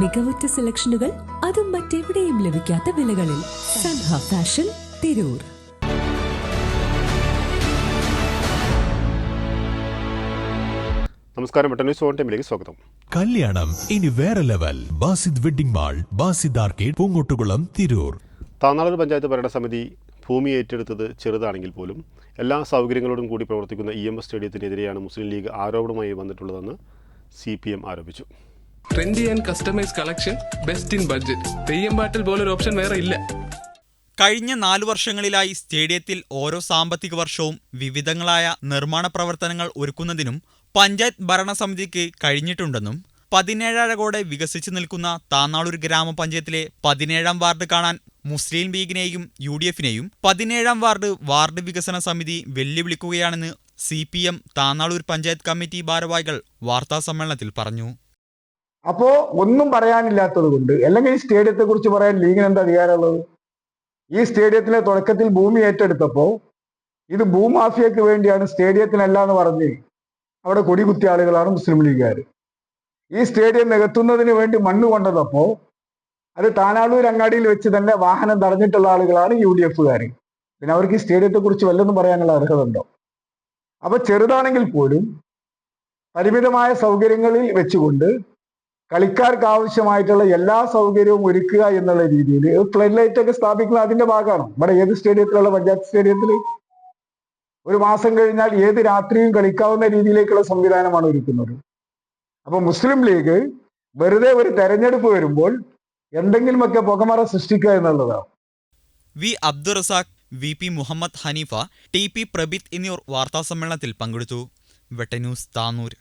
മികവുറ്റ സെലക്ഷനുകൾ, അതും മറ്റെവിടെയും ലഭിക്കാത്ത വിലകളിൽ. സൻഹ ഫാഷൻ, തിരൂർ. നമസ്കാരം, ന്യൂസ് ഓൺ ടൈമിലേക്ക് സ്വാഗതം. കല്യാണം ഇനി വേറെ level. Basid wedding mall, Basid arcade, Poonkottukulam, Tirur. Tanalur panchayat ഭരണസമിതി ഭൂമി ഏറ്റെടുത്തത് ചെറുതാണെങ്കിൽ പോലും എല്ലാ സൗകര്യങ്ങളോടും കൂടി പ്രവർത്തിക്കുന്ന EMS സ്റ്റേഡിയത്തിനെതിരെയാണ് മുസ്ലിം ലീഗ് ആരോപണമായി വന്നിട്ടുള്ളതെന്ന് CPM ആരോപിച്ചു. Trendy and customise collection, best in budget. Theyyam പാട്ടിൽ പോലൊരു ഓപ്ഷൻ വേറെ ഇല്ല. കഴിഞ്ഞ 4 വർഷങ്ങളിലായി സ്റ്റേഡിയത്തിൽ ഓരോ സാമ്പത്തിക വർഷവും വിവിധങ്ങളായ നിർമ്മാണ പ്രവർത്തനങ്ങൾ ഒരുക്കുന്നതിനും പഞ്ചായത്ത് ഭരണസമിതിക്ക് കഴിഞ്ഞിട്ടുണ്ടെന്നും 17 വികസിച്ചു നിൽക്കുന്ന താനാളൂർ ഗ്രാമപഞ്ചായത്തിലെ 17 വാർഡ് കാണാൻ മുസ്ലിം ലീഗിനെയും UDFനെയും 17 വാർഡ് വികസന സമിതി വെല്ലുവിളിക്കുകയാണെന്ന് CPM താനാളൂർ പഞ്ചായത്ത് കമ്മിറ്റി ഭാരവാഹികൾ വാർത്താസമ്മേളനത്തിൽ പറഞ്ഞു. അപ്പോ ഒന്നും പറയാനില്ലാത്തത് കൊണ്ട്, അല്ലെങ്കിൽ ഈ സ്റ്റേഡിയത്തെ കുറിച്ച് പറയാൻ ലീഗിന് എന്താ അധികാരമുള്ളത്? ഈ സ്റ്റേഡിയത്തിലെ തുടക്കത്തിൽ ഭൂമി ഏറ്റെടുത്തപ്പോൾ ഇത് ഭൂമാഫിയക്ക് വേണ്ടിയാണ്, സ്റ്റേഡിയത്തിനല്ല എന്ന് പറഞ്ഞ് അവിടെ കൊടികുത്തിയ ആളുകളാണ് മുസ്ലിം ലീഗുകാർ. ഈ സ്റ്റേഡിയം നികത്തുന്നതിന് വേണ്ടി മണ്ണ് കൊണ്ടതപ്പോൾ അത് താനാളൂർ അങ്ങാടിയിൽ വെച്ച് തന്നെ വാഹനം തടഞ്ഞിട്ടുള്ള ആളുകളാണ് UDFകാർ. പിന്നെ അവർക്ക് ഈ സ്റ്റേഡിയത്തെ കുറിച്ച് വല്ലതും പറയാനുള്ള അർഹത ഉണ്ടോ? അപ്പൊ ചെറുതാണെങ്കിൽ പോലും പരിമിതമായ സൗകര്യങ്ങളിൽ വെച്ചുകൊണ്ട് കളിക്കാർക്ക് ആവശ്യമായിട്ടുള്ള എല്ലാ സൗകര്യവും ഒരുക്കുക എന്നുള്ള രീതിയിൽ ഫ്ലഡ് ലൈറ്റ് ഒക്കെ സ്ഥാപിക്കുന്നത് അതിന്റെ ഭാഗമാണ്. ഇവിടെ ഏത് സ്റ്റേഡിയത്തിലുള്ള പഞ്ചായത്ത് സ്റ്റേഡിയത്തിൽ ഒരു മാസം കഴിഞ്ഞാൽ ഏത് രാത്രിയും കളിക്കാവുന്ന രീതിയിലേക്കുള്ള സംവിധാനമാണ് ഒരുക്കുന്നത്. അപ്പൊ മുസ്ലിം ലീഗ് വെറുതെ ഒരു തെരഞ്ഞെടുപ്പ് വരുമ്പോൾ എന്തെങ്കിലുമൊക്കെ പുകമറ സൃഷ്ടിക്കുക എന്നുള്ളതാണ്. V. Abdul Razak, VP Muhammad Haneefa, TP Prabith എന്നിവർ വാർത്താസമ്മേളനത്തിൽ പങ്കെടുത്തു. വെട്ടന്യൂസ്, താനൂർ.